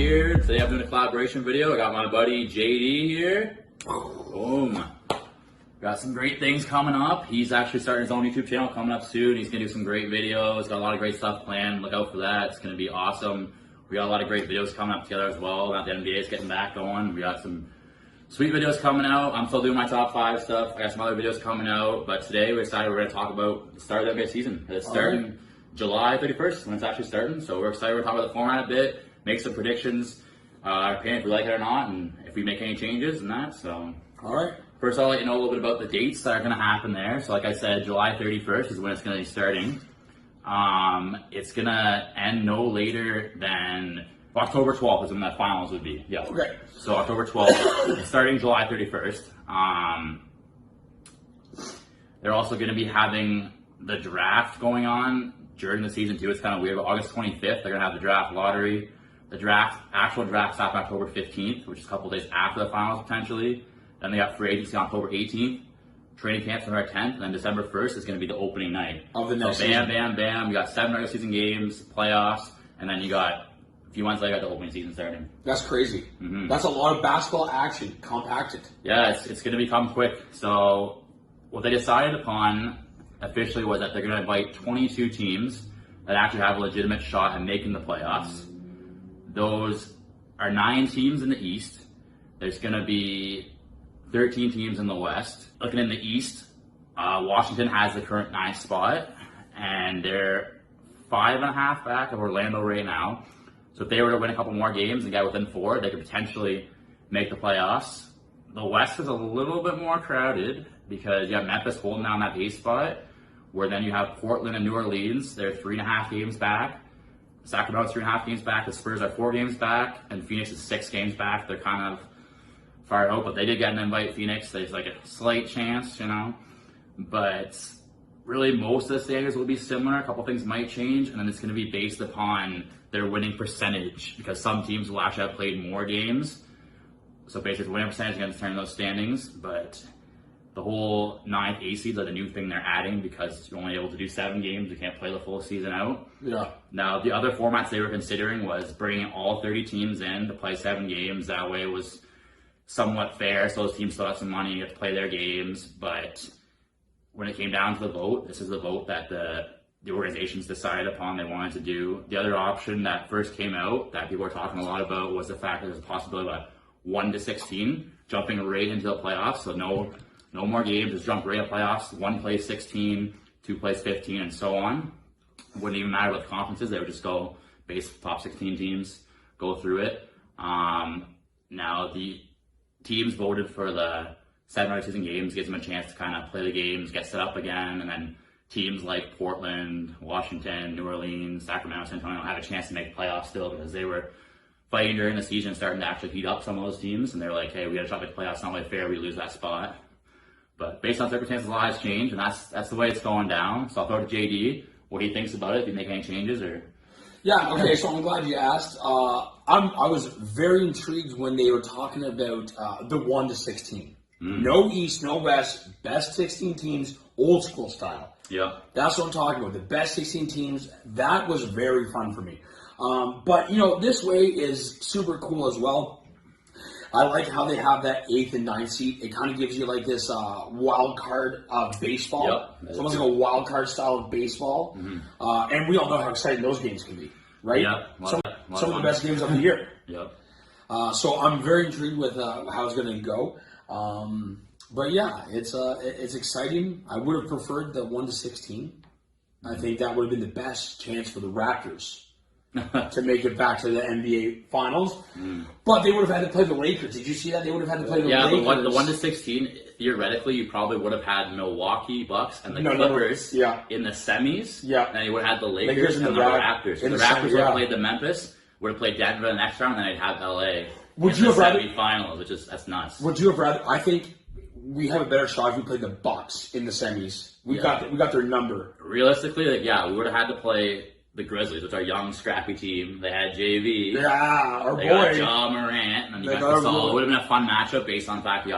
here. Today I'm doing a collaboration video. I got my buddy JD here. Boom. Got some great things coming up. He's actually starting his own YouTube channel coming up soon. He's gonna do some great videos. Got a lot of great stuff planned. Look out for that. It's gonna be awesome. We got a lot of great videos coming up together as well. Now the NBA is getting back going. We got some sweet videos coming out. I'm still doing my top 5 stuff. I got some other videos coming out. But today we decided we're gonna talk about the start of the NBA season. It's starting July 31st when it's actually starting. So we're excited. We're talking about the format a bit, make some predictions, opinion if we like it or not, and if we make any changes and that. So all right. First, I'll let you know a little bit about the dates that are going to happen there. So like I said, July 31st is when it's going to be starting. It's going to end no later than October 12th is when the finals would be. Yeah. Okay. So October 12th, starting July 31st. They're also going to be having the draft going on during the season too. It's kind of weird, but August 25th, they're going to have the draft lottery. The actual draft starts on October 15th, which is a couple days after the finals potentially. Then they got free agency on October 18th. Training camp's November 10th, and then December 1st is going to be the opening night. Of the next season. Bam. You got 7 regular season games, playoffs, and then you got a few months later, you got the opening season starting. That's crazy. Mm-hmm. That's a lot of basketball action compacted. Yeah, it's going to become quick. So what they decided upon officially was that they're going to invite 22 teams that actually have a legitimate shot at making the playoffs. Those are 9 teams in the East. There's going to be 13 teams in the West. Looking in the East, Washington has the current 9th spot, and they're 5.5 back of Orlando right now. So if they were to win a couple more games and get within 4, they could potentially make the playoffs. The West is a little bit more crowded because you have Memphis holding down that 8th spot, where then you have Portland and New Orleans. They're 3.5 games back. Sacramento's 3.5 games back. The Spurs are 4 games back, and Phoenix is 6 games back. They're kind of far out, but they did get an invite. Phoenix, there's like a slight chance, but really most of the standings will be similar. A couple things might change, and then it's going to be based upon their winning percentage, because some teams will actually have played more games. So basically the winning percentage is going to determine those standings, but the whole 9th A seeds are the new thing they're adding, because you're only able to do 7 games. You can't play the full season out. Yeah. Now, the other formats they were considering was bringing all 30 teams in to play 7 games. That way it was somewhat fair, so those teams still have some money to play their games. But when it came down to the vote, this is the vote that the organizations decided upon they wanted to do. The other option that first came out that people were talking a lot about was the fact that there's a possibility of a 1-16 jumping right into the playoffs. So no more games, just jump right into playoffs. 1 plays 16, 2 plays 15, and so on. It wouldn't even matter what the conferences, they would just go base top 16 teams, go through it. Now the teams voted for the 7 regular season games, gives them a chance to kind of play the games, get set up again, and then teams like Portland, Washington, New Orleans, Sacramento, San Antonio have a chance to make the playoffs still, because they were fighting during the season, starting to actually heat up some of those teams, and they're like, hey, we got to try to make the playoffs, it's not really fair, we lose that spot. But based on circumstances, a lot has changed, and that's the way it's going down. So I'll throw it to JD, what he thinks about it, if you make any changes or... Yeah, okay, so I'm glad you asked. I was very intrigued when they were talking about the 1-16. No East, no West, best 16 teams, old school style. Yeah. That's what I'm talking about, the best 16 teams. That was very fun for me. But, this way is super cool as well. I like how they have that 8th and 9th seed. It kind of gives you like this wild card of baseball. Yep. It's almost like a wild card style of baseball. Mm-hmm. And we all know how exciting those games can be, right? Yeah. Some of the best games of the year. Yep. So I'm very intrigued with how it's going to go. But yeah, it's exciting. I would have preferred the 1-16. I think that would have been the best chance for the Raptors to make it back to the NBA Finals. But they would have had to play the Lakers. Did you see that? They would have had to play the Lakers. Yeah, the 1-16, theoretically, you probably would have had Milwaukee Bucks and the Clippers in the semis. Yeah. And then you would have had the Lakers and the Raptors. So the Raptors would have played the Memphis, would have played Denver in the next round, and then they'd have LA. Would you have rather semifinals, that's nuts. Would you have rather? I think we have a better shot if we played the Bucks in the semis. We got their number. Realistically, we would have had to play the Grizzlies, which are a young, scrappy team. They had JV. Yeah, our they boy. Got Ja Morant, and then you got Gasol. It would have been a fun matchup based on the fact you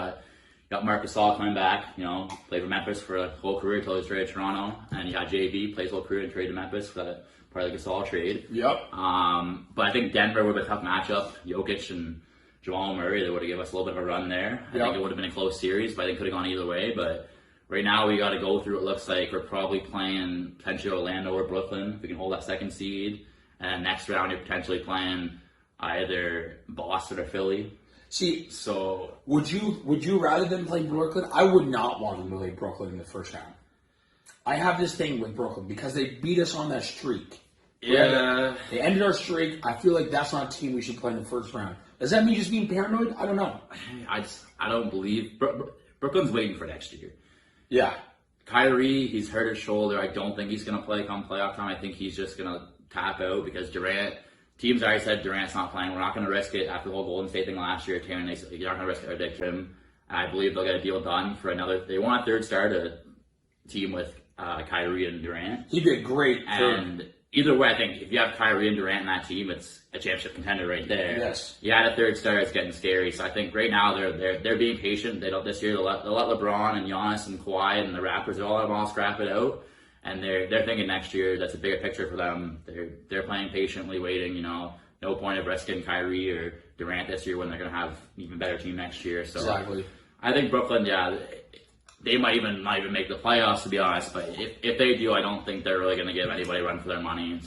got Marc Gasol coming back. Played for Memphis for a whole career until he was traded to Toronto, and you got JV plays whole career and traded to Memphis for part of the Gasol trade. Yep. But I think Denver would have been a tough matchup. Jokic and Jamal Murray, they would have given us a little bit of a run there. I think it would have been a close series, but I think it could have gone either way. But right now we got to go through. It looks like we're probably playing potentially Orlando or Brooklyn if we can hold that second seed. And next round you're potentially playing either Boston or Philly. See, so would you rather than play Brooklyn? I would not want them to play Brooklyn in the first round. I have this thing with Brooklyn because they beat us on that streak. Yeah, they ended our streak. I feel like that's not a team we should play in the first round. Does that mean just being paranoid? I don't know. I don't believe Brooklyn's waiting for next year. Yeah, Kyrie, he's hurt his shoulder. I don't think he's gonna play come playoff time. I think he's just gonna tap out because Durant. Teams already said Durant's not playing. We're not going to risk it after the whole Golden State thing last year. You're not going to risk it or dick him. I believe they'll get a deal done for another. They want a third star to team with Kyrie and Durant. He'd be great. And either way, I think if you have Kyrie and Durant in that team, it's a championship contender right there. Yes. You add a third star, it's getting scary. So I think right now they're being patient. They don't this year. They'll let LeBron and Giannis and Kawhi and the Raptors all scrap it out. And they're thinking next year that's a bigger picture for them. They're playing patiently, waiting. No point of risking Kyrie or Durant this year when they're going to have an even better team next year. So exactly. I think Brooklyn, they might even make the playoffs, to be honest. But if they do, I don't think they're really going to give anybody a run for their money.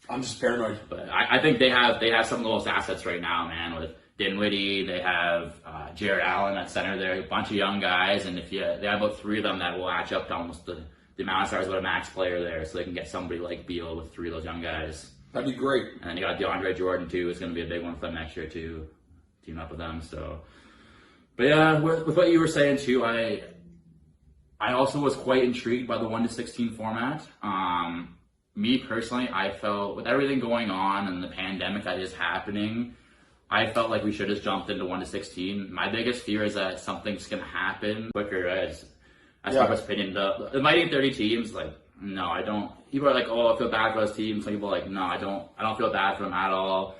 I'm just paranoid. But I think they have some of the most assets right now, man. With Dinwiddie, they have Jared Allen at center. They're a bunch of young guys, and they have about three of them that will match up to almost the amount of stars with a max player there, so they can get somebody like Beal with three of those young guys. That'd be great. And you got DeAndre Jordan too. It's going to be a big one for them next year too. Team up with them. So, but yeah, with what you were saying too, I also was quite intrigued by the 1-16 format. Me personally, I felt with everything going on and the pandemic that is happening, I felt like we should have just jumped into 1-16. My biggest fear is that something's going to happen quicker. That's my best opinion. The mighty 30 teams, no, I don't. People are like, oh, I feel bad for those teams. Some people are like, no, I don't feel bad for them at all.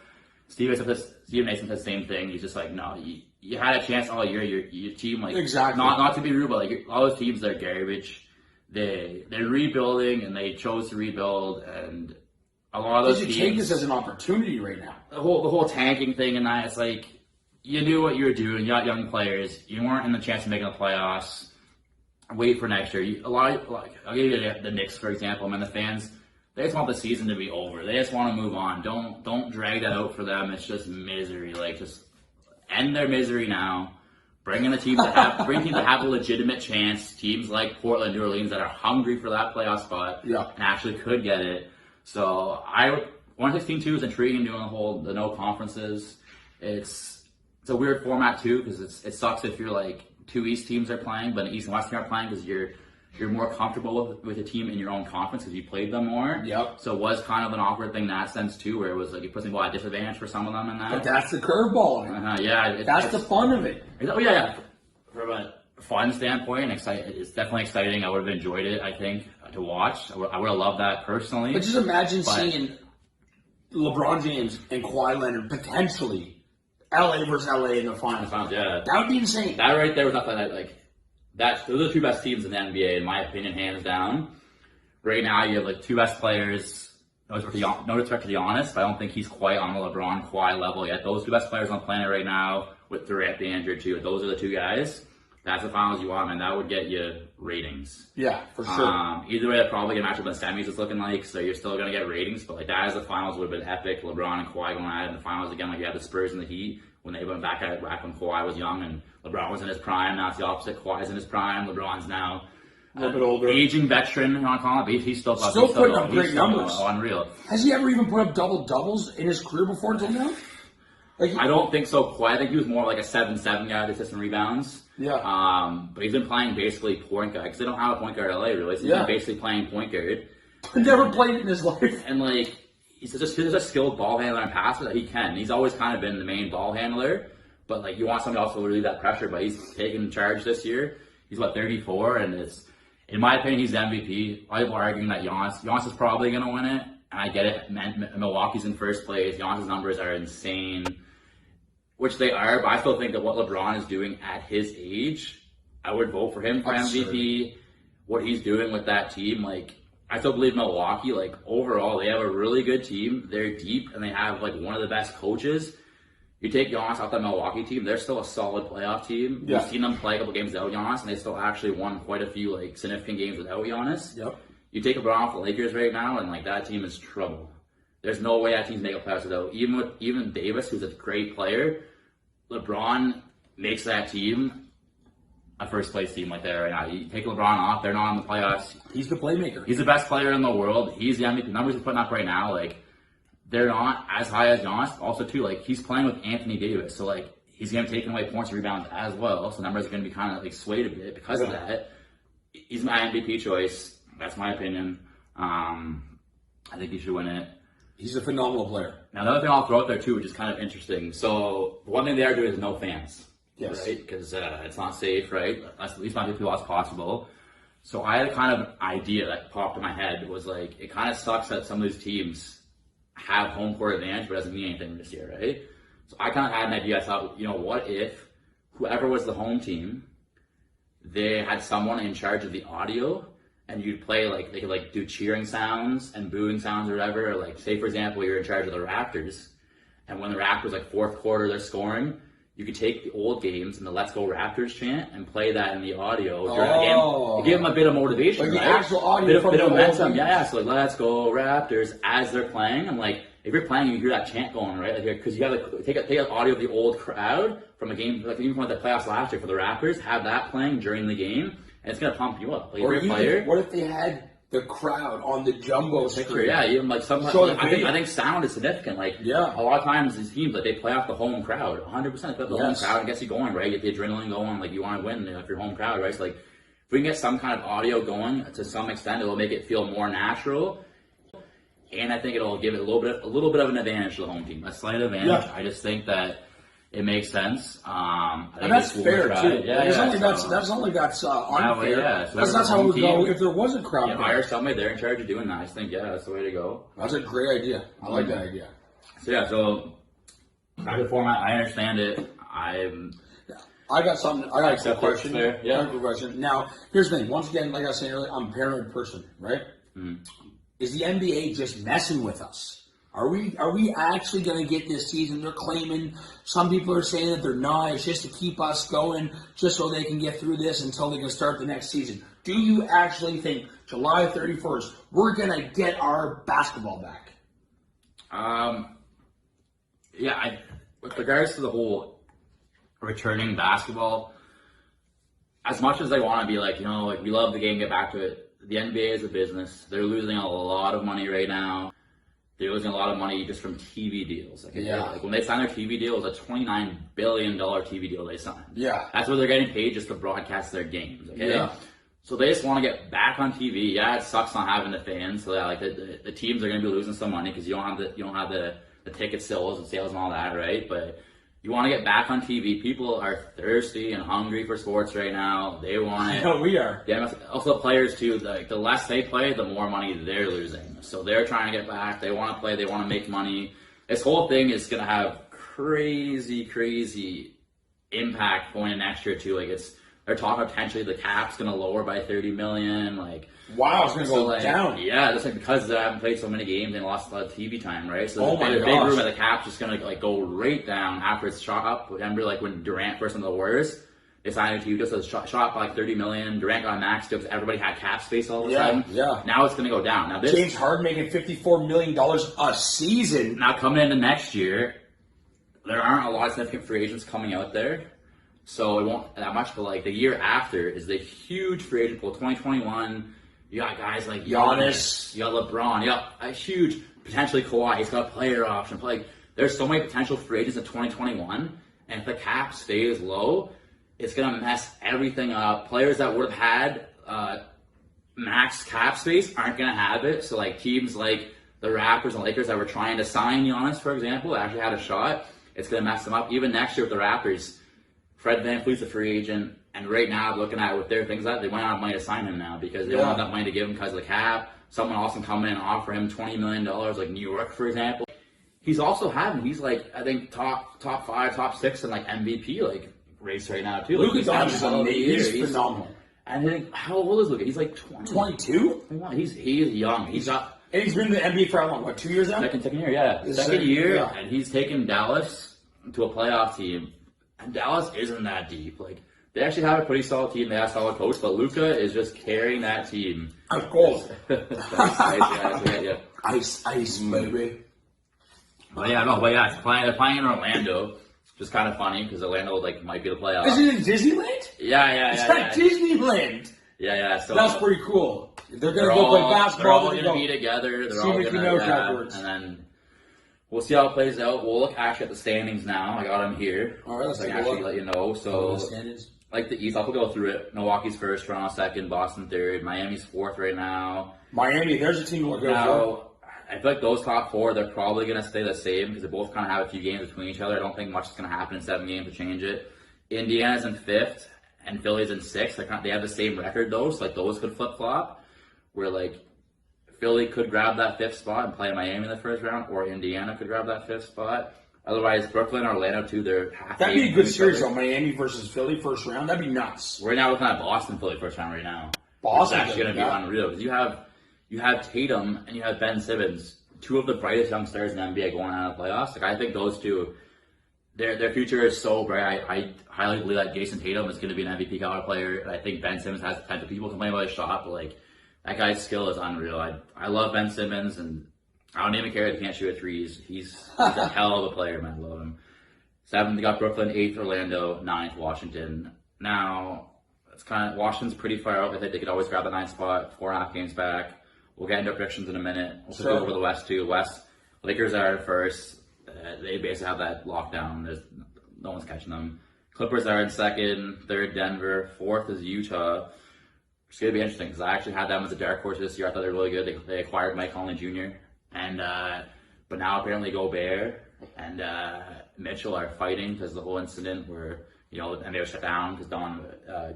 Steve Nason said the same thing. He's just like, no, you had a chance all year. Your team, exactly. Not to be rude, but all those teams, they're garbage. They're rebuilding, and they chose to rebuild, and a lot of those teams. You take this as an opportunity right now. The whole tanking thing and that, it's like you knew what you were doing. You got young players. You weren't in the chance of making the playoffs. Wait for next year. I'll give you the Knicks, for example. I mean, the fans, they just want the season to be over. They just want to move on. Don't drag that out for them. It's just misery. Just end their misery now. Bring in a team to have a legitimate chance. Teams like Portland, New Orleans that are hungry for that playoff spot and actually could get it. So 1-16-2 is intriguing, doing the no conferences. It's a weird format too because it sucks if you're two East teams are playing, but the East and West team are playing because you're more comfortable with a team in your own conference because you played them more. Yep. So it was kind of an awkward thing in that sense too, where it was you put people at disadvantage for some of them in that. But that's the curveball. Yeah. That's the fun of it. Oh yeah. From a fun standpoint, it's definitely exciting. I would have enjoyed it, I think, to watch. I would have loved that personally. But just imagine seeing LeBron James and Kawhi Leonard potentially LA versus LA in the finals. Yeah. That would be insane. That right there was nothing those are the two best teams in the NBA, in my opinion, hands down. Right now, you have two best players. No disrespect to Giannis, but I don't think he's quite on the LeBron Kawhi level yet. Those two best players on the planet right now, with Durant being injured too. Those are the two guys. That's the finals you want, and that would get you ratings. Yeah, for sure. Either way, they're probably gonna match up in the semis. It's looking like, so you're still gonna get ratings. But that as the finals would have been epic. LeBron and Kawhi going at it in the finals again. You had the Spurs and the Heat when they went back at it back when Kawhi was young and LeBron was in his prime. Now it's the opposite. Kawhi's in his prime. LeBron's now a little bit older, aging veteran. You want to call it? But he's still putting up great numbers. Unreal. Has he ever even put up double doubles in his career before until now? I don't think so. Quite. I think he was more like a 7-7 guy with assists and rebounds. Yeah. But he's been playing basically point guard because they don't have a point guard in LA really. So he's been basically playing point guard. Never played it in his life. And he's a skilled ball handler and passer that he can. He's always kind of been the main ball handler. But you want somebody else to relieve that pressure. But he's taking charge this year. He's 34, and it's, in my opinion, he's the MVP. A lot of people are arguing that Giannis is probably going to win it. And I get it. Milwaukee's in first place. Giannis' numbers are insane, which they are. But I still think that what LeBron is doing at his age, I would vote for him for MVP. What he's doing with that team, I still believe Milwaukee, like, overall, they have a really good team. They're deep, and they have, like, one of the best coaches. You take Giannis off that Milwaukee team, they're still a solid playoff team. Yeah. We've seen them play a couple games without Giannis, and they still actually won quite a few, like, significant games without Giannis. Yep. You take LeBron off the Lakers right now, and, like, that team is trouble. There's no way that team's making playoffs without. Even Davis, who's a great player, LeBron makes that team a first-place team like that right now. You take LeBron off, they're not in the playoffs. He's the playmaker. He's the best player in the world. He's the MVP. Numbers he's putting up right now, like, they're not as high as Giannis. Also, too, like, he's playing with Anthony Davis, so, like, he's going to be taking away points and rebounds as well, so numbers are going to be kind of, like, swayed a bit because of that. He's my MVP choice. That's my opinion. I think he should win it. He's a phenomenal player. Now, the other thing I'll throw out there, too, which is kind of interesting. So, one thing they are doing is no fans. Yes. Right? Because it's not safe, right? At least not as people as possible. So, I had a kind of idea that popped in my head. Was like, it kind of sucks that some of these teams have home court advantage, but doesn't mean anything this year, right? So, I kind of had an idea. I thought, what if whoever was the home team, they had someone in charge of the audio, and you'd play, like, they could, like, do cheering sounds and booing sounds or whatever. Or, like, say, for example, you're in charge of the Raptors, and when the Raptors, like, fourth quarter, they're scoring, you could take the old games and the Let's Go Raptors chant and play that in the audio during the game. It gave them a bit of motivation, like the right? actual audio from bit of the momentum. old Yeah, so, like, Let's Go Raptors as they're playing. And, like, if you're playing, you hear that chant going, right? Like, because you have, like, take an audio of the old crowd from a game, like, even from the playoffs last year for the Raptors, have that playing during the game, and it's going to pump you up. Like, Or if you're a even, player, what if they had the crowd on the jumbo screen? yeah, even like sometimes I think sound is significant. Like, Yeah. a lot of times these teams, like, they play off the home crowd. 100% play off the home Yes. crowd and gets you going, right? You get the adrenaline going, like, you want to win if you're home crowd, right? So, like, if we can get some kind of audio going to some extent, it will make it feel more natural. And I think it'll give it a little bit of an advantage to the home team, a slight advantage. Yeah. I just think that it makes sense. I think And that's it's cool fair, to try too. it. Yeah, That's yeah. only that's unfair. Yeah, so Because that's how it would go if there was a crowd. Yeah, hire somebody, they're in charge of doing that. I just think, that's the way to go. That's a great idea. I like that idea. So back to the format, I understand it. I got something. I got a quick question. Fair. Yeah. I got a quick question. Now, here's the thing. Once again, like I was saying earlier, I'm a paranoid person, right? Is the NBA just messing with us? Are we actually going to get this season? They're claiming, some people are saying that they're not. It's just to keep us going, just so they can get through this until they can start the next season. Do you actually think July 31st, we're going to get our basketball back? With regards to the whole returning basketball, as much as they want to be like, we love the game, get back to it, the NBA is a business. They're losing a lot of money right now. They're losing a lot of money just from TV deals. Like when they sign their TV deal, it was a $29 billion TV deal they signed. Yeah. That's what they're getting paid just to broadcast their games. Okay. Yeah. So they just want to get back on TV. Yeah, it sucks not having the fans. So like the teams are going to be losing some money because you don't have the ticket sales and all that, right? But you want to get back on TV. People are thirsty and hungry for sports right now. They want it. No, we are. Yeah, also players too. Like the less they play, the more money they're losing. So they're trying to get back. They want to play. They want to make money. This whole thing is going to have crazy impact going in next year too. Like they're talking potentially the cap's going to lower by $30 million. Like wow, it's going to go down. Yeah, just like because they haven't played so many games and lost a lot of TV time, right? So the big room at the cap's just going to like go right down after it's shot up. Remember, like when Durant first went to the Warriors, they signed a TV deal, so it's shot up by like $30 million. Durant got a max deal because everybody had cap space all of a sudden. Yeah. Now it's going to go down. Now James Harden making $54 million a season. Now coming into next year, there aren't a lot of significant free agents coming out there. So it won't that much, but like the year after is the huge free agent pool. 2021, you got guys like Giannis, you got LeBron, you got a huge potentially Kawhi. He's got a player option. Like there's so many potential free agents in 2021, and if the cap stays low, it's gonna mess everything up. Players that would have had max cap space aren't gonna have it. So like teams like the Raptors and Lakers that were trying to sign Giannis, for example, actually had a shot. It's gonna mess them up. Even next year with the Raptors. Fred VanVleet's a free agent, and right now, looking at with their things like that, they might not have money to sign him now because they don't have that money to give him because of the cap. Someone else can come in and offer him $20 million, like New York, for example. He's also he's like, I think, top 5, top 6 in like MVP like race right now too. Luka Like, Doncic is phenomenal. I think, how old is Luka? He's like 20. 22? He is young. He's got And he's been in the NBA for how long? What, 2 years now? second year, yeah. His Second second- year, yeah. and he's taken Dallas to a playoff team. And Dallas isn't that deep. Like, they actually have a pretty solid team. They have a solid coach, but Luka is just carrying that team. Of course. That's nice, yeah. Ice, baby. But yeah, they're playing in Orlando. Just kind of funny because Orlando like might be the playoff. Is it in Disneyland? Yeah. Is that Disneyland? Yeah. So That's pretty cool. They're going to they're go play all basketball. going to be together. They're See all Mickey going Mouse to, afterwards. and then we'll see how it plays out. We'll look actually at the standings now. I got them here. All right, let's so I take can a actually look. let you know. So, Standings. like the East, I'll go through it. Milwaukee's first, Toronto second, Boston third, Miami's fourth right now. Miami, there's a team we'll go for. Now, I feel like those top four, they're probably going to stay the same because they both kind of have a few games between each other. I don't think much is going to happen in 7 games to change it. Indiana's in fifth and Philly's in sixth. They have the same record though, so like those could flip flop. Where like Philly could grab that fifth spot and play Miami in the first round, or Indiana could grab that fifth spot. Otherwise, Brooklyn and Orlando too, they're half. That'd be a good series though. Miami versus Philly first round. That'd be nuts. Right now, looking at Boston Philly first round right now. Boston It's actually going to be unreal because you have Tatum and you have Ben Simmons, two of the brightest young stars in the NBA going out of the playoffs. Like I think those two, their future is so bright. I highly believe that Jason Tatum is going to be an MVP caliber player. And I think Ben Simmons has potential. People complain about his shot, but like that guy's skill is unreal. I love Ben Simmons, and I don't even care if he can't shoot a threes. He's a hell of a player, man. I love him. Seventh, they got Brooklyn. Eighth, Orlando. Ninth, Washington. Now, it's kind of Washington's pretty far out. I think they could always grab the ninth spot. 4.5 games back. We'll get into predictions in a minute. We'll go over the West too. West, Lakers are first. They basically have that lockdown. No one's catching them. Clippers are in second. Third, Denver. Fourth is Utah. It's going to be interesting because I actually had them as a dark horse this year. I thought they were really good. They acquired Mike Conley Jr. And but now apparently Gobert and Mitchell are fighting because the whole incident where and they were shut down because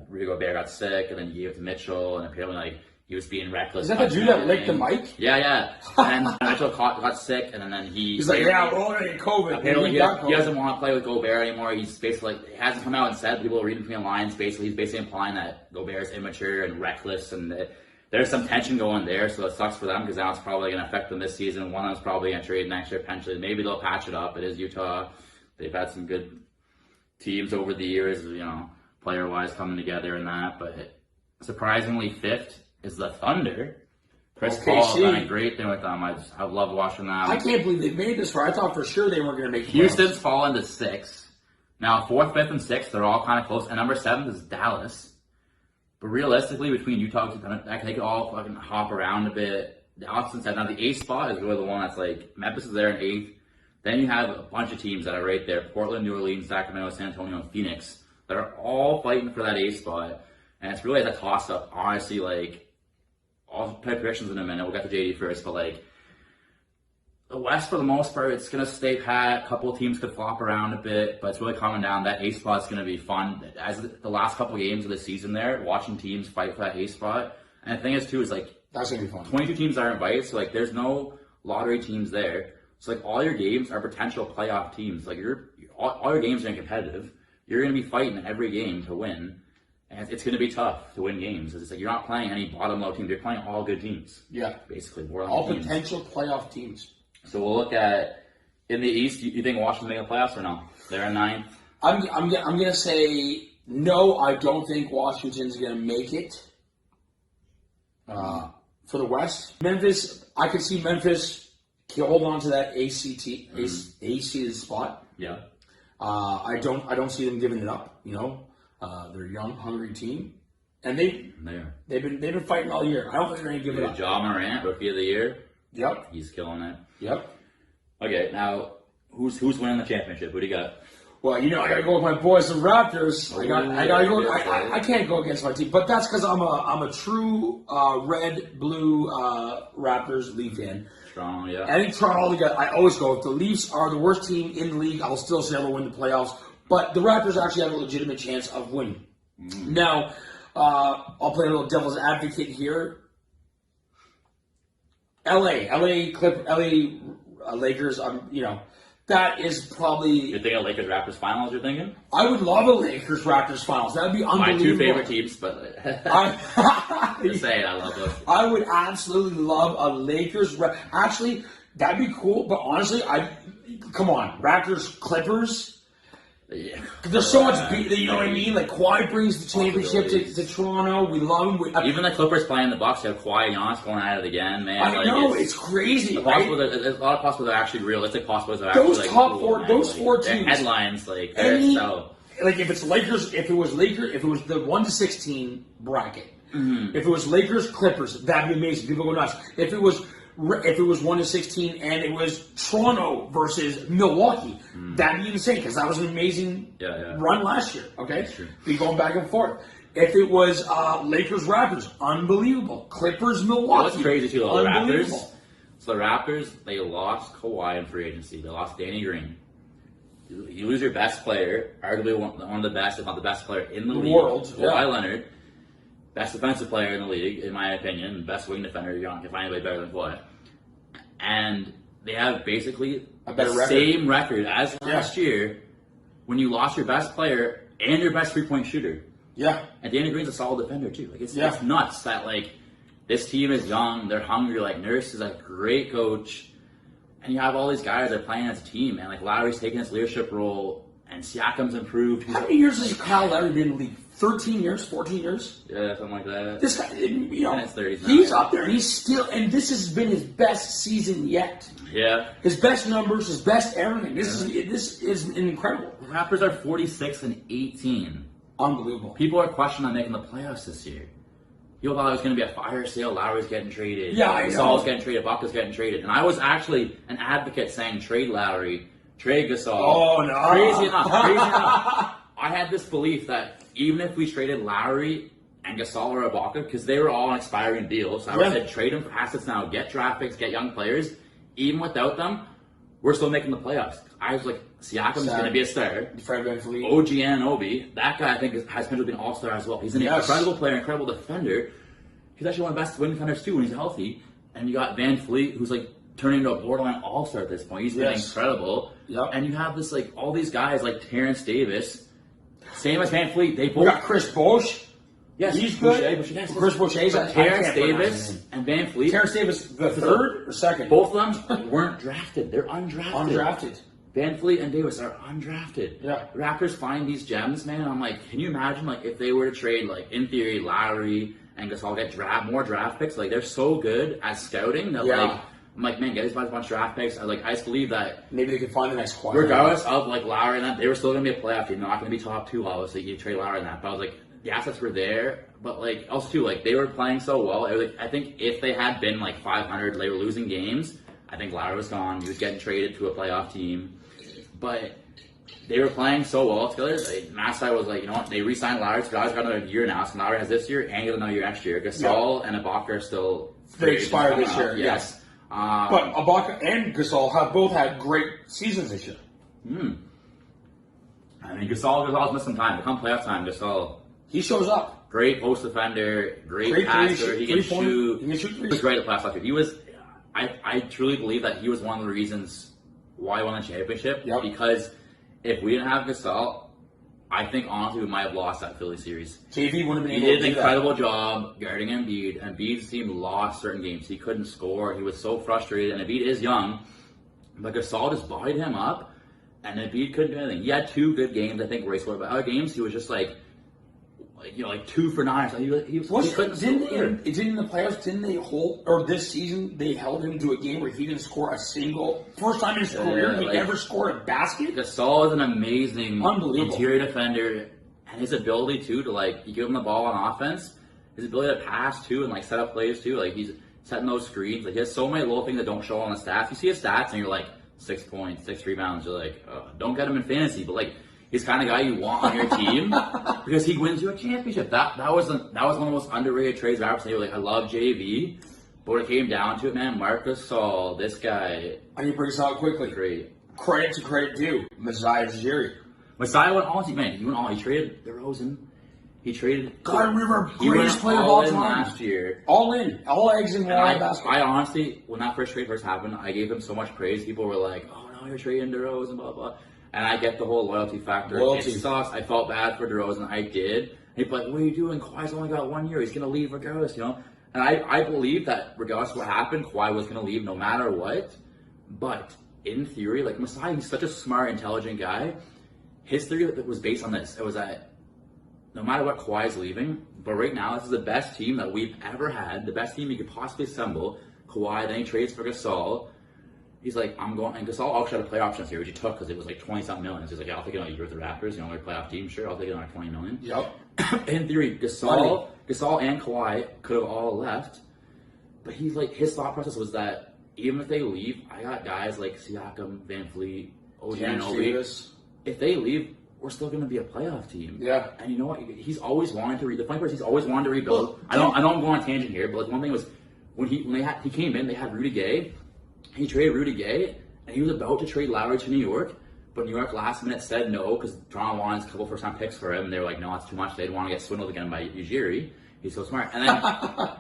Rudy Gobert got sick and then he gave it to Mitchell and apparently like he was being reckless. Is that the dude that licked the mic? Yeah. And Mitchell got sick and then he's like, yeah, we're already in COVID. Apparently he doesn't want to play with Gobert anymore. He's basically like, he hasn't come out and said. People are reading between the lines. Basically, he's basically implying that Gobert is immature and reckless, and there's some tension going there. So it sucks for them because now it's probably going to affect them this season. One of them's probably going to trade next year potentially. Maybe they'll patch it up. It is Utah. They've had some good teams over the years, player-wise coming together and that. But surprisingly, fifth is the Thunder. Chris Paul has done a great thing with them. I love watching them. I can't believe they made this far. I thought for sure they weren't going to make it. Houston's fallen to sixth. Now, fourth, fifth, and sixth, they're all kind of close. And number 7 is Dallas. But realistically, between Utah and they could all fucking hop around a bit. Dallas and 7. Now, the 8th spot is really the one that's like, Memphis is there in 8th. Then you have a bunch of teams that are right there. Portland, New Orleans, Sacramento, San Antonio, and Phoenix. That are all fighting for that 8th spot. And it's really a toss-up. Honestly, like, I'll play predictions in a minute. We'll get to JD first, but like the West for the most part, it's gonna stay pat. A couple of teams could flop around a bit, but it's really coming down. That 8th spot's gonna be fun. As the last couple of games of the season, there, watching teams fight for that 8th spot. And the thing is too is like that's gonna be fun. 22 teams are invited, so like there's no lottery teams there. So like all your games are potential playoff teams. Like all your games are competitive. You're gonna be fighting every game to win. And it's going to be tough to win games. It's like you're not playing any bottom-low teams. You're playing all good teams. Yeah. Basically. All potential playoff teams. So we'll look at, in the East, you think Washington make the playoffs or no? They're in 9th? I'm going to say no, I don't think Washington's going to make it. For the West. Memphis, I could see Memphis hold on to that AC spot. Yeah. I don't see them giving it up, They're a young, hungry team, and they've been fighting all year. I don't think they're going to give it up. Ja Morant, Rookie of the Year. Yep, he's killing it. Yep. Okay, now who's winning the championship? Who do you got? Well, I got to go with my boys, the Raptors. I got to go. I can't go against my team, but that's because I'm a true red blue Raptors Leaf fan. Strong, yeah. I think Toronto. I always go. If the Leafs are the worst team in the league, I'll still say they'll win the playoffs. But the Raptors actually have a legitimate chance of winning. Now, I'll play a little devil's advocate here. LA Lakers. That is probably. You're thinking of Lakers Raptors finals. You're thinking I would love a Lakers Raptors finals. That'd be unbelievable. my two favorite teams, but just saying, I love those. I would absolutely love a Lakers. Actually, that'd be cool. But honestly, come on, Raptors Clippers. Yeah. There's so much, you know what I mean? Like, Kawhi brings the championship to Toronto. We love him. Even the Clippers playing the Bucks, you have Kawhi and Giannis going at it again, man. I know, it's crazy, right? There's a lot of possibilities that are actually realistic possibilities that are Those actually top cool, four, man. those Like, four they're teams. headlines, like, they're so. Like, if it's Lakers, if it was the 1 to 16 bracket, if it was Lakers Clippers, that'd be amazing. People go nuts. If it was 1 to 16 and it was Toronto versus Milwaukee, that'd be insane because that was an amazing run last year. Okay, be going back and forth. If it was Lakers Raptors, unbelievable. Clippers Milwaukee, What's crazy too, though, the unbelievable. Raptors. So the Raptors, they lost Kawhi in free agency. They lost Danny Green. You lose your best player, arguably one of the best, if not the best player in the league, world. Kawhi Leonard. Best defensive player in the league, in my opinion. Best wing defender. You can't find anybody better than Kawhi. And they have basically the same record as last year when you lost your best player and your best three-point shooter. Yeah. And Danny Green's a solid defender, too. Like it's nuts that, like, this team is young. They're hungry. Like, Nurse is a great coach. And you have all these guys that are playing as a team. And, like, Lowry's taking his leadership role. And Siakam's improved. How many years has Kyle Lowry been in the league? 13 years? 14 years? Yeah, something like that. This guy, you know, he's up there, and he's still, and this has been his best season yet. Yeah. His best numbers, his best everything. This is incredible. The Raptors are 46-18. Unbelievable. People are questioning on making the playoffs this year. People thought it was going to be a fire sale. Lowry's getting traded. Yeah, I know. Gasol's getting traded. Buck is getting traded. And I was actually an advocate saying trade Lowry, trade Gasol. Oh, no. Crazy enough. I had this belief that even if we traded Lowry and Gasol or Ibaka, because they were all on expiring deals, so I said trade them for assets now, get draft picks, get young players. Even without them, we're still making the playoffs. I was like, Siakam's going to be a star. Fred VanVleet. OG Anunoby, that guy I think has potential to be an all-star as well. He's an incredible player, incredible defender. He's actually one of the best wing defenders too when he's healthy. And you got VanVleet, who's like turning into a borderline all-star at this point. He's been incredible. Yep. And you have this like all these guys like Terrence Davis, same as VanVleet. They both We got Chris Bosh. Yes, he's good. Chris Boucher. Terrence Davis and VanVleet. Terrence Davis, the third or second? Both of them weren't drafted. They're undrafted. VanVleet and Davis are undrafted. Yeah. Raptors find these gems, man. I'm like, can you imagine like if they were to trade like in theory Lowry and Gasol get more draft picks? Like they're so good at scouting that like I'm like, man, get these guys a bunch of draft picks. I just believe that maybe they could find the next quad. Regardless of like Lowry and that, they were still gonna be a playoff team. They're not gonna be top two, obviously. You trade Lowry and that, but I was like, the assets were there, but like also too, like they were playing so well. It was, like, I think if they had been like 500, they were losing games. I think Lowry was gone. He was getting traded to a playoff team, but they were playing so well together. Like, Masai was like, you know what? They re-signed Lowry. So Lowry's got another year now. So Lowry has this year and another year next year. Gasol and Ibaka are still they expire this year. Yes. But Ibaka and Gasol have both had great seasons this year. I mean, Gasol's missed some time. Come playoff time, Gasol. He shows up. Great post defender, great passer. He can shoot. He was great at playoffs last year. He was. I truly believe that he was one of the reasons why he won the championship. Yep. Because if we didn't have Gasol, I think honestly we might have lost that Philly series. JV wouldn't have been He able did to do an incredible job guarding Embiid. Embiid's team lost certain games. He couldn't score. He was so frustrated. And Embiid is young, but Gasol just bodied him up, and Embiid couldn't do anything. He had 2 good games, I think, where he scored. But other games, he was just like 2 for 9. So he couldn't score. Didn't the playoffs, didn't they hold, or this season, they held him to a game where he didn't score a single, first time in his career, he ever scored a basket? Gasol is an amazing Unbelievable interior defender, and his ability, too, to, like, you give him the ball on offense, his ability to pass, too, and, like, set up plays, too. Like, he's setting those screens. Like, he has so many little things that don't show on the stats. You see his stats, and you're like, 6 points, 6 rebounds. You're like, don't get him in fantasy. But, like, he's the kind of guy you want on your team because he wins you a championship. That was one of the most underrated trades I've ever seen. Like, I love JV, but when it came down to it, man, Marc Gasol, this guy. I need to bring this out quickly. Great. Credit to credit due. Masai Ujiri. Masai went all, man. He went all. He traded DeRozan. He traded. God River, greatest player of all time. Last year. All in. All eggs in one basket. I honestly, when that first trade first happened, I gave him so much praise. People were like, oh no, oh, you're trading DeRozan, blah, blah. And I get the whole loyalty factor. Loyalty. It sucks. I felt bad for DeRozan. I did. And he'd be like, what are you doing? Kawhi's only got 1 year. He's going to leave regardless, you know? And I believe that regardless of what happened, Kawhi was going to leave no matter what. But in theory, like Masai, he's such a smart, intelligent guy. His theory was based on this. It was that no matter what, Kawhi's leaving. But right now, this is the best team that we've ever had. The best team you could possibly assemble. Kawhi, then he trades for Gasol. He's like, I'm going, and Gasol actually had a play option this year, which he took because it was like 20-something million. So he's like, yeah, I'll take it on you with the Raptors, you know, we're a playoff team, sure, I'll take it on 20 million. Yep. In theory, Gasol and Kawhi could have all left, but he's like, his thought process was that even if they leave, I got guys like Siakam, Van Fleet, OG Anunoby. If they leave, we're still going to be a playoff team. Yeah. And you know what? He's always wanted to the funny part is he's always wanted to rebuild. Well, I know I'm going on a tangent here, but like one thing was when he came in, they had Rudy Gay. He traded Rudy Gay, and he was about to trade Lowry to New York, but New York last minute said no because Toronto wanted a couple first-round picks for him, and they were like, no, that's too much. They didn't want to get swindled again by Ujiri. He's so smart. And then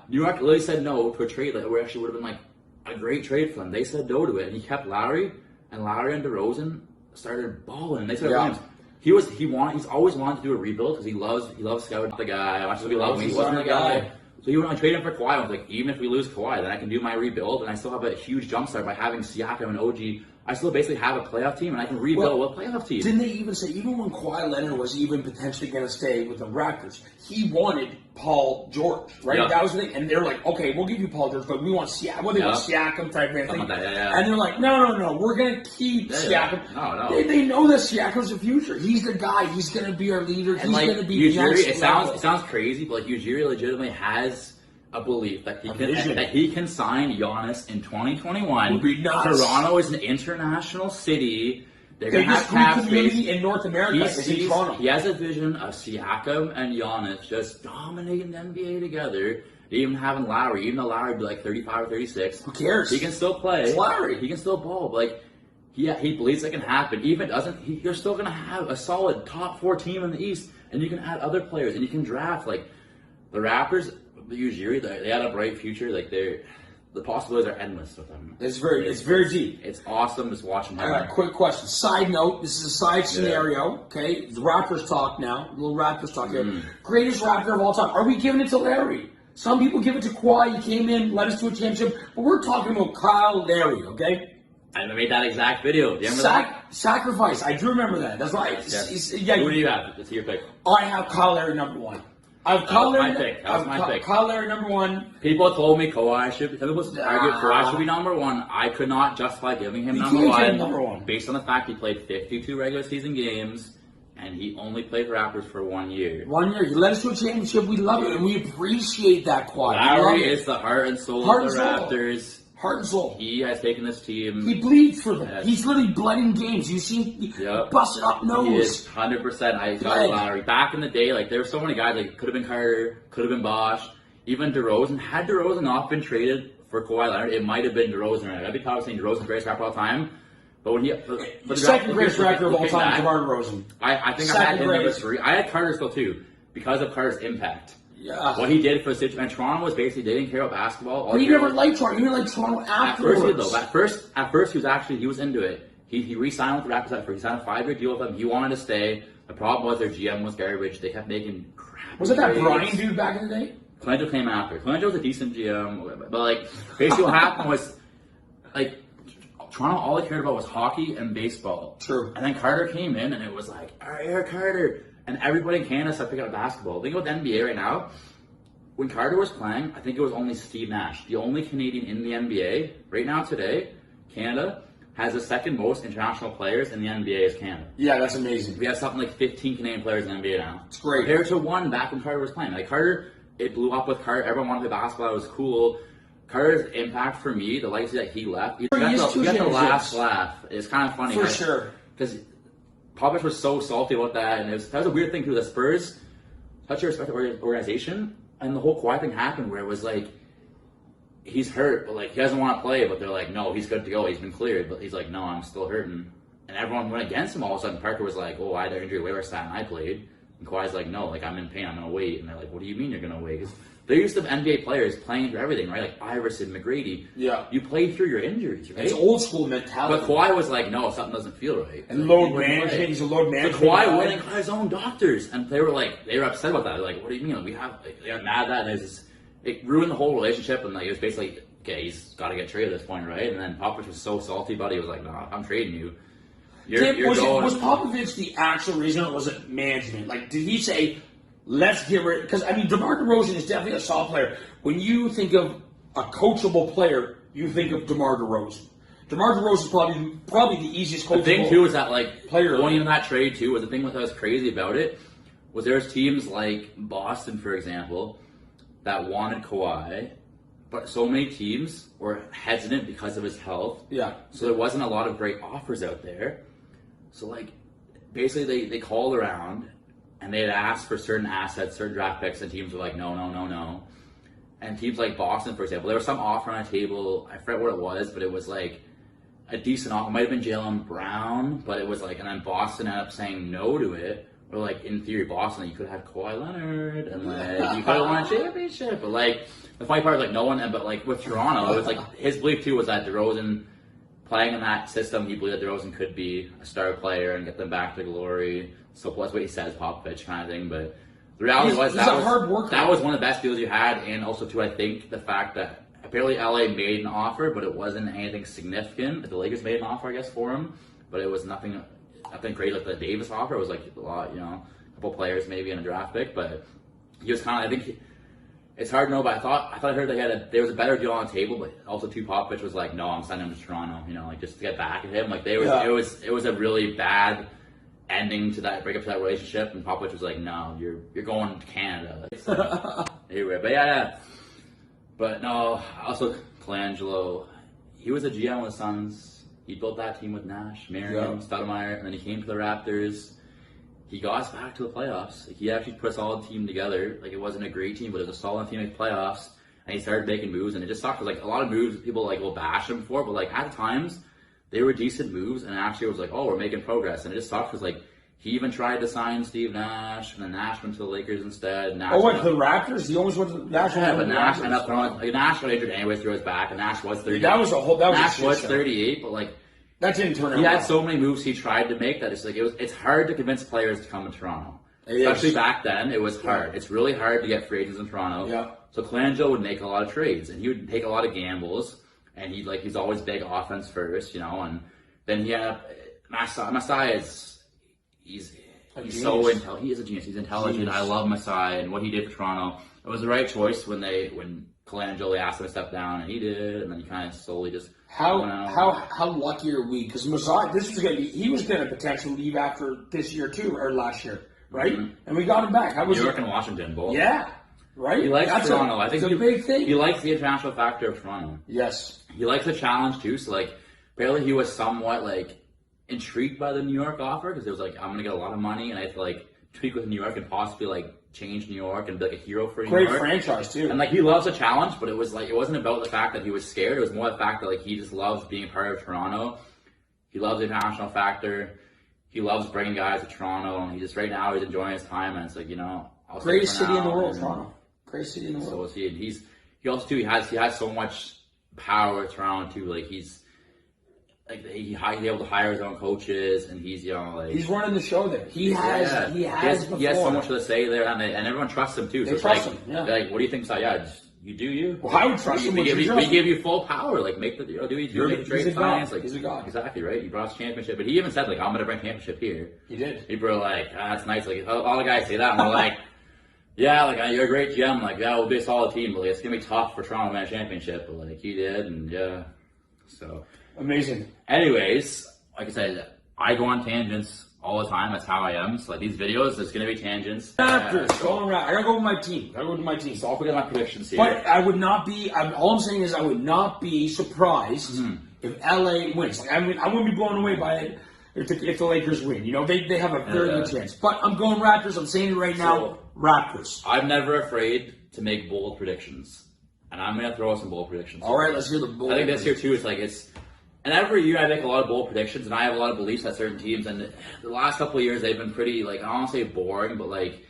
New York literally said no to a trade that actually would have been like a great trade for them. They said no to it, and he kept Lowry, and Lowry and DeRozan started balling. They said, Williams, he's always wanted to do a rebuild because he loves scouting the guy. Much as we love him, he wasn't the guy. So he went on trading for Kawhi. I was like, even if we lose Kawhi, then I can do my rebuild, and I still have a huge jump start by having Siakam and OG. I still basically have a playoff team, and I can rebuild a playoff team. Didn't they even say, even when Kawhi Leonard was even potentially going to stay with the Raptors, he wanted Paul George, right? Yeah. That was the thing. And they're like, okay, we'll give you Paul George, but we want Siakam. Well, they want Siakam type of thing. Like that, And they're like, no, we're going to keep Siakam. No. They know that Siakam's the future. He's the guy. He's going to be our leader. And he's like, going to be Ujiri, next it sounds crazy, but like Ujiri legitimately has a belief that he can sign Giannis in 2021. Would be nuts. Toronto is an international city. They're going to biggest have cap community space. in North America is in Toronto. He has a vision of Siakam and Giannis just dominating the NBA together. Even having Lowry, even though Lowry would be like 35 or 36. Who cares? He can still play. It's Lowry. He can still ball. But like, he believes it can happen. Even if it doesn't, you're still going to have a solid top 4 team in the East. And you can add other players. And you can draft. Like, the Raptors, the Ujiri, they had a bright future. Like, the possibilities are endless with them. It's very deep. It's awesome just watching them. Quick question. Side note, this is a side scenario, okay? The Raptors talk now. A little Raptors talk here. Greatest Raptor of all time. Are we giving it to Larry? Some people give it to Kawhi. He came in, led us to a championship. But we're talking about Kyle Larry, okay? I made that exact video. Do you remember that? Sacrifice. I do remember that. That's right. Yeah. Who do you have? Let's see your pick. I have Kyle Larry number 1. That was my pick. Kyle Larry number 1. People told me Kawhi should be. Some people argued Kawhi should be number 1. I could not justify giving him number 1 based on the fact he played 52 regular season games and he only played for Raptors for 1 year. 1 year. He led us to a championship. We love it, and we appreciate that, Kawhi. Lowry is the heart and soul of the Raptors. Heart and soul. He has taken this team. He bleeds for them. Yes. He's literally bled in games. You see, busted up nose. He is 100%. I got Lowry. Back in the day, like there were so many guys. Like could have been Carter, could have been Bosch, even DeRozan. Had DeRozan not been traded for Kawhi Leonard, it might have been DeRozan. Right? I'd be probably saying DeRozan's greatest rapper of all time. But when he, the second greatest rapper of all time, DeMar DeRozan. I think I had him number 3. I had Carter still too because of Carter's impact. Yeah. What he did for the situation, and Toronto was basically they didn't care about basketball. But he never liked Toronto. He didn't like Toronto afterwards. At first he was into it. He re-signed with the Raptors at first. He signed a 5-year deal with them. He wanted to stay. The problem was their GM was garbage. They kept making crap. Was it that Brian dude back in the day? Colangelo came after. Colangelo was a decent GM, but like basically what happened was like Toronto all they cared about was hockey and baseball. True. And then Carter came in and it was like, all right, Eric Carter. And everybody in Canada started picking up basketball. Think about the NBA right now. When Carter was playing, I think it was only Steve Nash, the only Canadian in the NBA. Right now, today, Canada has the second most international players in the NBA is Canada. Yeah, that's amazing. We have something like 15 Canadian players in the NBA now. It's great. Compared to 1 back when Carter was playing. Like Carter, it blew up with Carter. Everyone wanted to play basketball. It was cool. Carter's impact for me, the legacy that he left, he got the last laugh. It's kind of funny. For sure. Because Popovich was so salty about that, and that was a weird thing too. The Spurs, such a respected organization, and the whole Kawhi thing happened where it was like, he's hurt, but like he doesn't want to play, but they're like, no, he's good to go, he's been cleared, but he's like, no, I'm still hurting, and everyone went against him. All of a sudden, Parker was like, oh, I had an injury waiver stat, and I played. And Kawhi's like, no, like I'm in pain, I'm gonna wait. And they're like, what do you mean you're gonna wait? Because they're used to NBA players playing through everything, right? Like Iverson, McGrady. Yeah. You play through your injuries, right? It's old school mentality. But Kawhi was like, no, something doesn't feel right. And load management, he's a load management. But Kawhi went and got his own doctors, and they were upset about that. They're like, what do you mean? Like, they got mad at that, and it ruined the whole relationship. And like, it was basically, okay, he's got to get traded at this point, right? And then Popovich was so salty about it. He was like, no, I'm trading you. Was Popovich the actual reason, or was it management? Like, did he say, let's get rid? Because I mean, DeMar DeRozan is definitely a solid player. When you think of a coachable player, you think of DeMar DeRozan. DeMar DeRozan is probably the easiest coachable. The thing too is that like player going into that trade too was the thing that was crazy about it was there's teams like Boston, for example, that wanted Kawhi, but so many teams were hesitant because of his health. Yeah. So there wasn't a lot of great offers out there. So like basically they called around and they had asked for certain assets, certain draft picks, and teams were like, no. And teams like Boston, for example, there was some offer on a table. I forget what it was, but it was like a decent offer. It might have been Jaylen Brown, but it was like, and then Boston ended up saying no to it. Or like in theory, Boston, you could have had Kawhi Leonard, and like you could have won a championship. But like the funny part was like no one. But like with Toronto, it was like his belief too was that DeRozan playing in that system, he believed that DeRozan could be a star player and get them back to glory. So that's what he says, Popovich kind of thing. But the reality was that was one of the best deals you had, and also too, I think the fact that apparently LA made an offer, but it wasn't anything significant. The Lakers made an offer, I guess, for him, but it was nothing great. Like the Davis offer was like a lot, a couple players maybe in a draft pick, but he was kind of, I think. It's hard to know, but I heard there was a better deal on the table, but also too Popovich was like, no, I'm sending him to Toronto, like just to get back at him. Like it was a really bad ending to that breakup to that relationship, and Popovich was like, no, you're going to Canada. So, anyway, but yeah. But no, also Colangelo, he was a GM with the Suns. He built that team with Nash, Marion, Stoudemire, and then he came to the Raptors. He got us back to the playoffs. Like, he actually put a solid team together. Like, it wasn't a great team, but it was a solid team in the playoffs. And he started making moves, and it just sucked. Like, a lot of moves people like will bash him for, but like at times they were decent moves, and actually it was like, oh, we're making progress. And it just sucked because like he even tried to sign Steve Nash, and then Nash went to the Lakers instead. Nash went to the Raptors? He almost went to the Nash. Yeah, but Nash ended up throwing. Like, Nash got injured anyway through his back, and Nash was 38. Nash was 38, but like. That didn't turn out. He had so many moves he tried to make that it's hard to convince players to come to Toronto. Especially back then, it was hard. It's really hard to get free agents in Toronto. Yeah. So Colangelo would make a lot of trades, and he would take a lot of gambles, and he's always big offense first, and then he had up Masai he's so intelligent. He is a genius. He's intelligent. I love Masai and what he did for Toronto. It was the right choice when Colangelo asked him to step down, and he did, and then he kind of slowly just. How lucky are we? Because Masai, he was going to potentially leave after this year too, or last year, right? Mm-hmm. And we got him back. How was New York and Washington both? Yeah, right. He likes Toronto. I think it's a big thing. He likes the international factor of Toronto. Yes. He likes the challenge too. So like, apparently he was somewhat like intrigued by the New York offer because it was like I'm going to get a lot of money and I have to like tweak with New York and possibly like change New York and be like a hero for New York. Great franchise too. And like he loves a challenge, but it wasn't about the fact that he was scared. It was more the fact that like he just loves being part of Toronto. He loves the international factor. He loves bringing guys to Toronto, and he's enjoying his time. And it's like greatest city in the world, Toronto. Greatest city in the world. So is he. And he also too. He has so much power at Toronto too. Like he's able to hire his own coaches, and he's he's running the show there. He has so much to say there, and everyone trusts him too. They trust him. Yeah. They're like, what do you think? So you do you. Well, I would trust him. We give you full power. Like make the make the trade finance. Like he's a god. Exactly right. He brought us championship, but he even said like I'm gonna bring championship here. He did. People were like, that's nice. Like all the guys say that, and they're like. Yeah, like you're a great GM. Like we'll be a solid team, but like, it's gonna be tough for Toronto to win a championship. But like he did, and yeah, so. Amazing. Anyways, like I said, I go on tangents all the time. That's how I am. So like these videos, there's gonna be tangents. Going around. I gotta go with my team. So I'll put in my predictions here. But I would not be. All I'm saying is I would not be surprised if LA wins. Like, I wouldn't be blown away by it if the Lakers win. They have a very good chance. But I'm going Raptors. I'm saying it right now. Raptors. I'm never afraid to make bold predictions, and I'm gonna throw some bold predictions. All right, let's hear the bold. I think this year too. It's And every year I make a lot of bold predictions, and I have a lot of beliefs at certain teams. And the last couple of years they've been pretty, like, I don't want to say boring, but like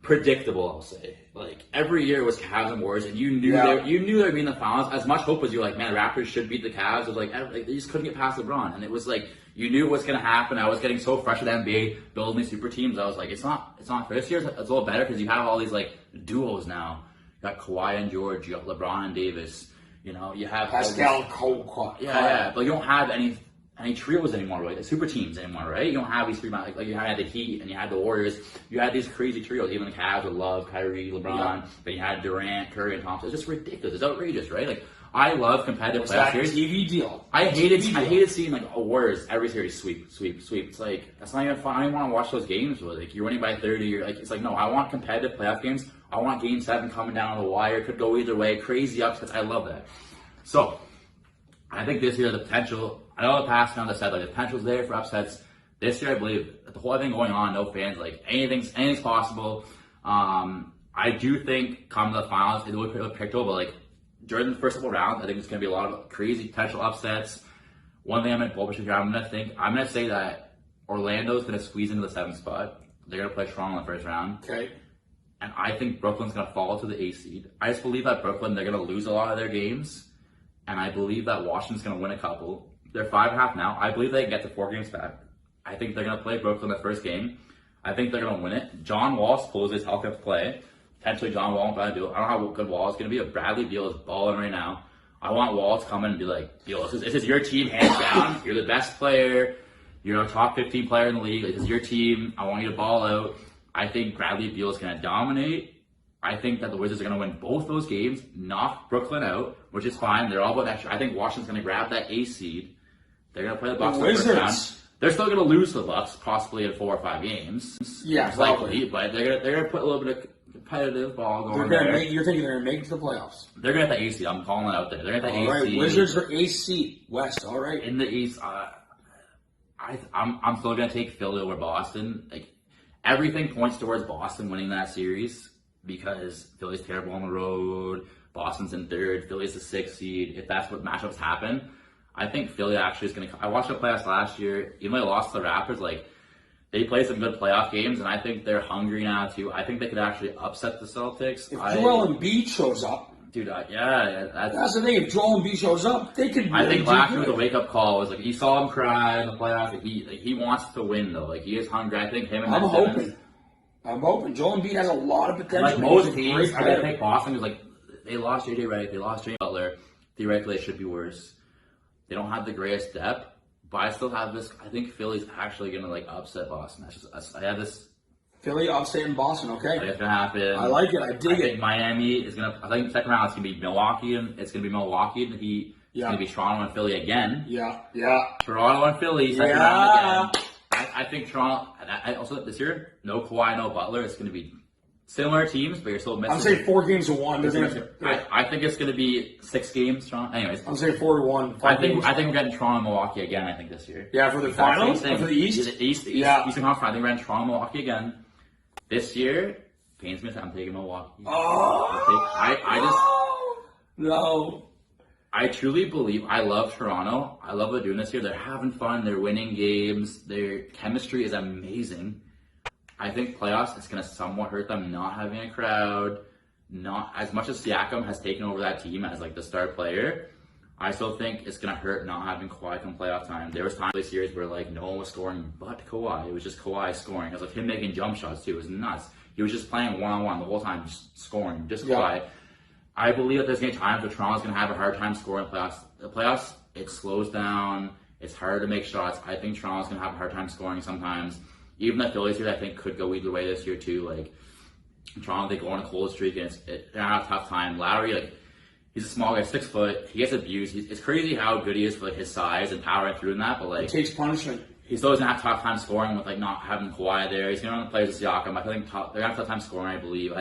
predictable. I'll say, like, every year was Cavs and Warriors, and you knew they'd be in the finals. As much hope as you were like, man, the Raptors should beat the Cavs. It was like they just couldn't get past LeBron, and it was like you knew what's going to happen. I was getting so fresh with the NBA, building these super teams. I was like, it's not for this year. It's a little better because you have all these like duos now. You got Kawhi and George. You got LeBron and Davis. You know, you have Pascal Cole. Yeah, but you don't have any trios anymore, right? The super teams anymore, right? You don't have these three, like you had the Heat and you had the Warriors. You had these crazy trios, even the Cavs with Love, Kyrie, LeBron. But you had Durant, Curry, and Thompson. It's just ridiculous. It's outrageous, right? Like, I love competitive playoff series. TV deal. I hated seeing like Warriors every series sweep. It's like, that's not even fun. I don't even want to watch those games. Like, you're winning by 30. You're like, it's like, no, I want competitive playoff games. I want Game 7 coming down on the wire. Could go either way. Crazy upsets. I love that. So, I think this year the potential, I know the past round I said, like, the potential's there for upsets. This year I believe the whole thing going on, no fans, like, anything's possible. I do think come to the finals, it will be predictable, but like during the first couple rounds, I think there's going to be a lot of crazy potential upsets. One thing I'm going to publish here, I'm going to say that Orlando's going to squeeze into the 7th spot. They're going to play Toronto in the first round. Okay. And I think Brooklyn's going to fall to the 8th seed. I just believe that Brooklyn, they're going to lose a lot of their games. And I believe that Washington's going to win a couple. They're 5.5 now. I believe they can get to 4 games back. I think they're going to play Brooklyn the first game. I think they're going to win it. John Wall supposedly is healthy to play. Potentially John Wall and Bradley Beal. I don't know how good Wall is going to be, but Bradley Beal is balling right now. I want Wall to come in and be like, Beal, this is your team, hands down. You're the best player. You're a top 15 player in the league. This is your team. I want you to ball out. I think Bradley Beal is going to dominate. I think that the Wizards are going to win both those games, knock Brooklyn out, which is fine. They're all about extra. I think Washington's going to grab that 8th seed. They're going to play the Bucks in the first round. They're still going to lose to the Bucks, possibly in 4 or 5 games. Yeah, likely, but they're going to put a little bit of competitive ball going there. You're thinking they're going to make it to the playoffs? They're going to have the 8th seed. I'm calling it out there. They're going to have the 8th seed. Wizards are 8th seed. West, all right. In the East, I'm still going to take Philly over Boston. Like, everything points towards Boston winning that series, because Philly's terrible on the road, Boston's in 3rd, Philly's the 6th seed. If that's what matchups happen, I think Philly actually is going to... I watched the playoffs last year. Even though they lost to the Raptors, like, they played some good playoff games, and I think they're hungry now, too. I think they could actually upset the Celtics. If Joel Embiid shows up... Dude, that's the thing. If Joel Embiid shows up, they could... I think last year the wake-up call was, like, he saw him cry in the playoffs. Like, he wants to win, though. Like, he is hungry. I think him and I'm hoping. Joel Embiid has a lot of potential. Like most teams, I gotta take Boston because, like, they lost JJ Redick, they lost Jimmy Butler. Theoretically, they should be worse. They don't have the greatest depth, but I still have this. I think Philly's actually gonna like upset Boston. I have this. Philly upsetting Boston. Okay, it's gonna happen. I like it. I dig it. Miami is gonna. I think second round it's gonna be Milwaukee and the Heat. It's gonna be Toronto and Philly again. Yeah. Toronto and Philly second round again. I think Toronto. I also this year, no Kawhi, no Butler. It's going to be similar teams, but you're still missing. I'm saying 4 games to 1. I think it's going to be 6 games. Toronto. Anyways, I'm saying 4-1. I think we're getting Toronto, Milwaukee again. I think this year. Yeah, for the finals, for the East. The Eastern Conference. I think we're getting Toronto, Milwaukee again. This year, pains me. I'm taking Milwaukee. No. I truly believe, I love Toronto. I love what they're doing this year. They're having fun. They're winning games. Their chemistry is amazing. I think playoffs, it's going to somewhat hurt them not having a crowd. Not as much as Siakam has taken over that team as like the star player. I still think it's going to hurt not having Kawhi come playoff time. There was times this years where like no one was scoring but Kawhi. It was just Kawhi scoring. It was like him making jump shots too. It was nuts. He was just playing one-on-one the whole time, just scoring, just Kawhi. I believe that there's going to be times where Toronto's going to have a hard time scoring in playoffs. The playoffs, it slows down. It's harder to make shots. I think Toronto's going to have a hard time scoring sometimes. Even the Phillies here, I think, could go either way this year, too. Like, Toronto, they go on a cold streak, and they're going to have a tough time. Lowry, like, he's a small guy, 6 foot. He gets abused. It's crazy how good he is for, like, his size and powering through in that, but, like... He takes punishment. He's always going to have a tough time scoring with, like, not having Kawhi there. He's going to play with Siakam. I think they're going to have a tough time scoring, I believe.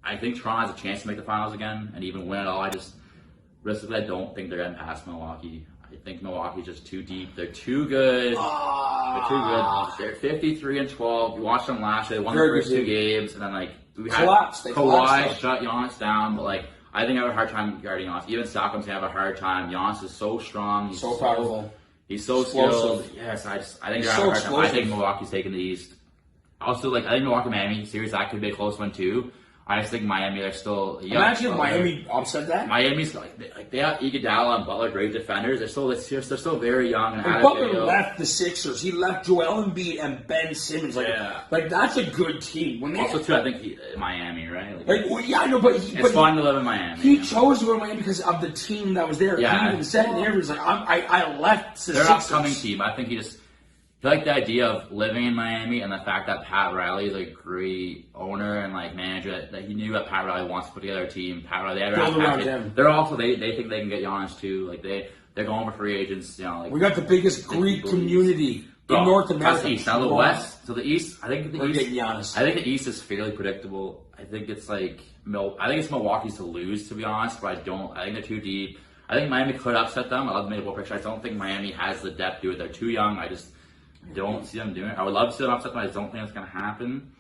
I think Toronto has a chance to make the finals again and even win it all. I don't think they're getting past Milwaukee. I think Milwaukee's just too deep. They're too good. They're 53-12. You watched them last year. They won the first 2 games, and then like we had Kawhi shut Giannis down. But like I think I have a hard time guarding Giannis. Even Stockholm's gonna have a hard time. Giannis is so strong. He's So powerful. He's so Explosive. skilled. Yes, I think He's they're so having a hard time. I think explosive. Milwaukee's taking the East. Also, I think Milwaukee Miami series that could be a close one too. I just think Miami they're still young. Imagine if Miami upset that. Miami's they have Iguodala and Butler, great defenders. They're still very young and Like Butler left the Sixers. He left Joel Embiid and Ben Simmons. Like that's a good team. When they Also, too, I think Miami, right? I know, but it's fun to live in Miami. He chose to go to Miami because of the team that was there. Yeah, He even said in the interview, he's like, I left the their Sixers. upcoming team. I think he liked the idea of living in Miami and the fact that Pat Riley is a great owner and manager. That he knew that Pat Riley wants to put together a team. Pat Riley, they're also they think they can get Giannis too. They're going for free agents. We got the biggest Greek community in North America. That's the East. Now the West. So the East, I think We're getting Giannis. I think the East is fairly predictable. I think it's Milwaukee's to lose, to be honest. But I think they're too deep. I think Miami could upset them. I love the mid-bowl picture. I don't think Miami has the depth to do it. They're too young. I just don't see them doing it. I would love to see them upset them. I just don't think it's going to happen.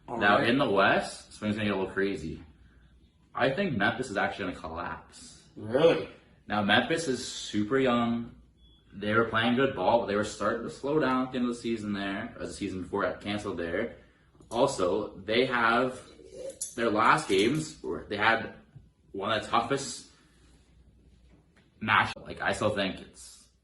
Now, in the West, swing's going to get a little crazy. I think Memphis is actually going to collapse. Really? Now, Memphis is super young. They were playing good ball, but they were starting to slow down at the end of the season there, or the season before it canceled there. Also, they have their last games, where they had one of the toughest matchups. I still think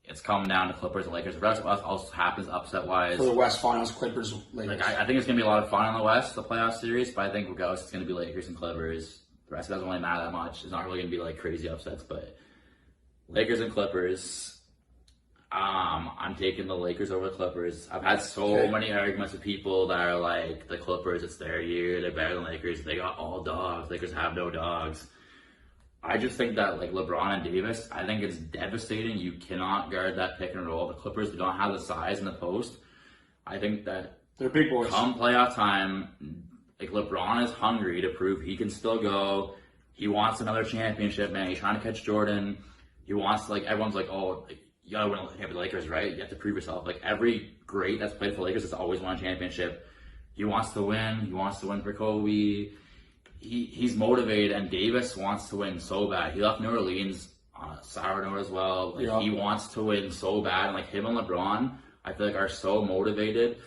it's coming down to Clippers and Lakers. The rest of us also happens upset-wise. For the West Finals, Clippers, Lakers. I think it's going to be a lot of fun in the West, the playoff series, but I think regardless, it's going to be Lakers and Clippers. The rest doesn't really matter that much. It's not really going to be crazy upsets, but Lakers and Clippers. I'm taking the Lakers over the Clippers. I've had so many arguments with people that are like, the Clippers, it's their year, they're better than Lakers, they got all dogs, Lakers have no dogs. I just think that LeBron and Davis, I think it's devastating. You cannot guard that pick and roll. The Clippers do not have the size in the post. I think that they're big boys. Come playoff time, LeBron is hungry to prove he can still go. He wants another championship, man. He's trying to catch Jordan. He wants everyone's you gotta win with the Lakers, right? You have to prove yourself. Every great that's played for Lakers has always won a championship. He wants to win. He wants to win for Kobe. He's motivated, and Davis wants to win so bad. He left New Orleans on a sour note as well. He wants to win so bad. And him and LeBron, I feel are so motivated.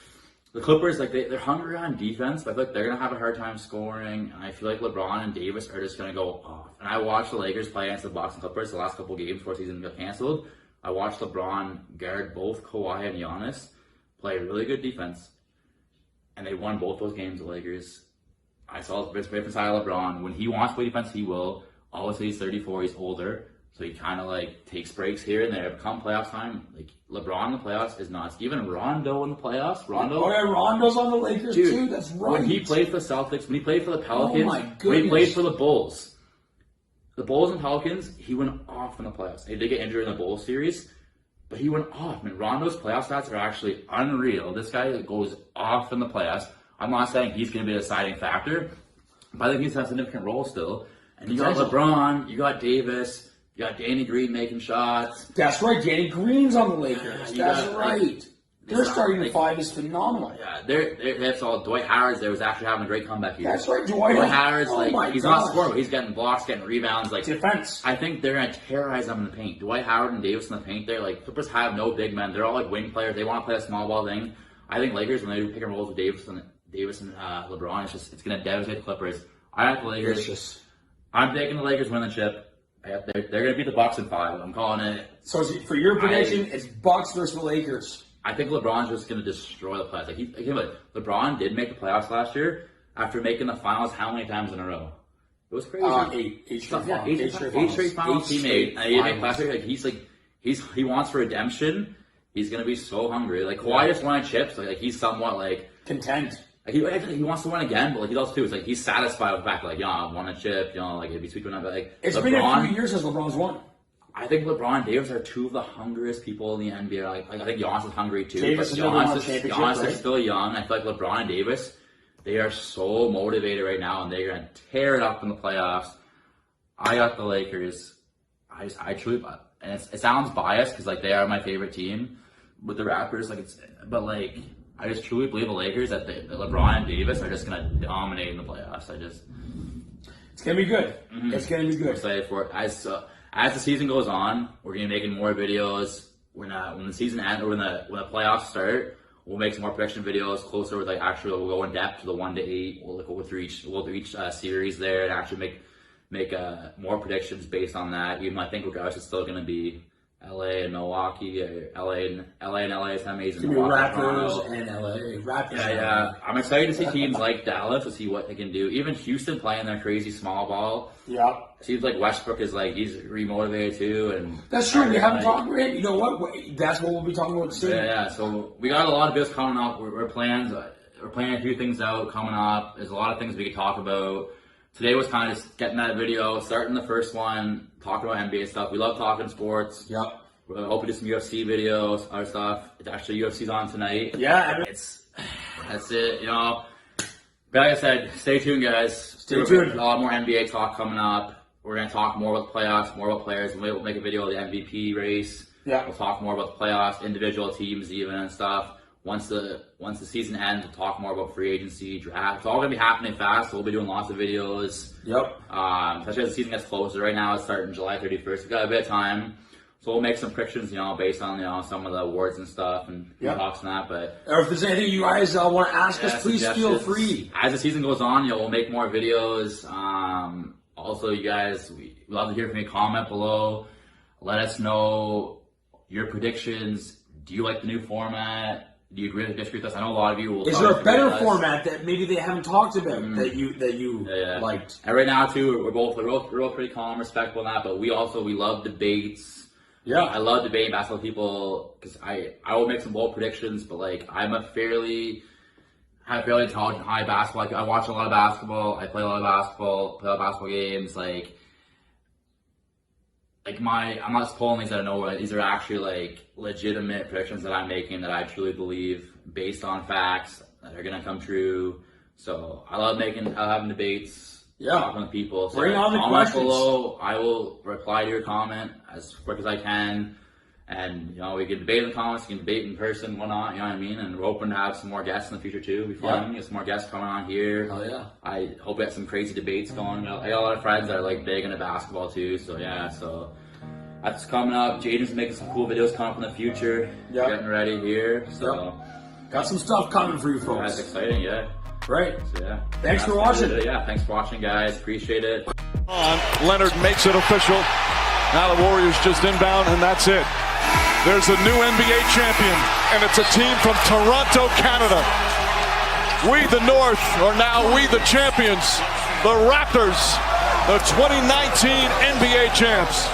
The Clippers, they're hungry on defense, but I feel they're gonna have a hard time scoring. And I feel LeBron and Davis are just gonna go off. And I watched the Lakers play against the Bucks and Clippers the last couple games before the season got canceled. I watched LeBron guard both Kawhi and Giannis play really good defense, and they won both those games. The Lakers. I saw the different side of LeBron. When he wants to play defense, he will. Obviously, he's 34. He's older, so he kind of takes breaks here and there. Come playoff time, LeBron in the playoffs is nuts. Even Rondo in the playoffs. Rondo's on the Lakers too. That's right. When he played for the Celtics, when he played for the Pelicans, when he played for the Bulls. The Bulls and Pelicans, he went off in the playoffs. He did get injured in the Bulls series, but he went off. Rondo's playoff stats are actually unreal. This guy goes off in the playoffs. I'm not saying he's going to be a deciding factor, but I think he's a significant role still. And you got LeBron, you got Davis, you got Danny Green making shots. That's right. Danny Green's on the Lakers. That's right. Their starting five is phenomenal. Yeah, that's all. Dwight Howard there was actually having a great comeback here. That's right, Dwight Howard's he's not scoring, but he's getting blocks, getting rebounds. Defense. I think they're gonna terrorize them in the paint. Dwight Howard and Davis in the paint. They're Clippers have no big men. They're all wing players. They want to play a small ball thing. I think Lakers when they do pick and rolls with Davis and LeBron, it's gonna devastate the Clippers. I got the Lakers. I'm taking the Lakers win the chip. They're gonna beat the Bucks in 5. I'm calling it. So for your prediction, it's Bucks versus the Lakers. I think LeBron's just going to destroy the playoffs. LeBron did make the playoffs last year after making the finals how many times in a row? It was crazy. Eight straight finals he made. And he made last year. He wants for redemption. He's going to be so hungry. Kawhi just won chips. He's somewhat content. He wants to win again, but he also too. It's he's satisfied with the fact I won a chip. It'd be sweet to win. But it's been a few years since LeBron's won. I think LeBron and Davis are two of the hungriest people in the NBA. I think Giannis is hungry too. Davis but Giannis is still young. I feel LeBron and Davis, they are so motivated right now, and they're going to tear it up in the playoffs. I got the Lakers. I truly, and it sounds biased because they are my favorite team with the Raptors. I just truly believe the Lakers that LeBron and Davis are just going to dominate in the playoffs. It's gonna be good. It's gonna be I'm good. excited for it. As the season goes on, we're gonna be making more videos. When the season ends, or when the playoffs start, we'll make some more prediction videos closer with actually we'll go in depth to the 1 to 8. We'll go through each series there and actually make more predictions based on that. Even though I think regardless, it's still gonna be LA and Milwaukee, LA and LA is amazing. It's gonna be Raptors and LA. Raptors. Yeah. I'm excited to see teams like Dallas to see what they can do. Even Houston playing their crazy small ball. Yeah. Seems like Westbrook is he's remotivated too, and that's true. We haven't talked about it. You know what? That's what we'll be talking about soon. Yeah. So we got a lot of videos coming up. We're planning a few things out coming up. There's a lot of things we could talk about. Today was kind of just getting that video, starting the first one, talking about NBA stuff. We love talking sports. Yep. We're hoping to do some UFC videos, other stuff. It's actually UFC's on tonight. Yeah. That's it. But like I said, stay tuned, guys. Stay tuned. A lot more NBA talk coming up. We're gonna talk more about the playoffs, more about players. We'll make a video of the MVP race. Yeah. We'll talk more about the playoffs, individual teams, even and stuff. Once the season ends, we'll talk more about free agency, draft. It's all gonna be happening fast. So we'll be doing lots of videos. Yep. Especially as the season gets closer. Right now, it's starting July 31st. We've got a bit of time, so we'll make some predictions, based on some of the awards and stuff and talks and that. But or if there's anything you guys want to ask us, please feel free. As the season goes on, we'll make more videos. Also, you guys, we love to hear from you. Comment below. Let us know your predictions. Do you like the new format? Do you agree or disagree with us? I know a lot of you will. Is there a better format that maybe they haven't talked about that you liked? And right now too, we're both pretty calm, respectful in that. But we love debates. Yeah, I love debating basketball with people because I will make some bold predictions. But I'm a fairly intelligent, high basketball. I watch a lot of basketball. I play a lot of basketball. Play a lot of basketball games. I'm not just pulling these out of nowhere. These are actually legitimate predictions that I'm making that I truly believe based on facts that are gonna come true. So I love having debates, talking to people. So bring on the comment questions below. I will reply to your comment as quick as I can. And we can debate in the comments, we can debate in person, whatnot. You know what I mean? And we're hoping to have some more guests in the future too. It'll be fun. Get some more guests coming on here. Oh yeah. I hope we have some crazy debates going. I got a lot of friends that are big into basketball too. So so that's coming up. Jaden's making some cool videos coming up in the future. Getting ready here. So got some stuff coming for you folks. That's exciting, Right. So Thanks for watching. Thanks for watching, guys. Appreciate it. Leonard makes it official. Now the Warriors just inbound, and that's it. There's a new NBA champion, and it's a team from Toronto, Canada. We, the North, are now we, the champions. The Raptors, the 2019 NBA champs.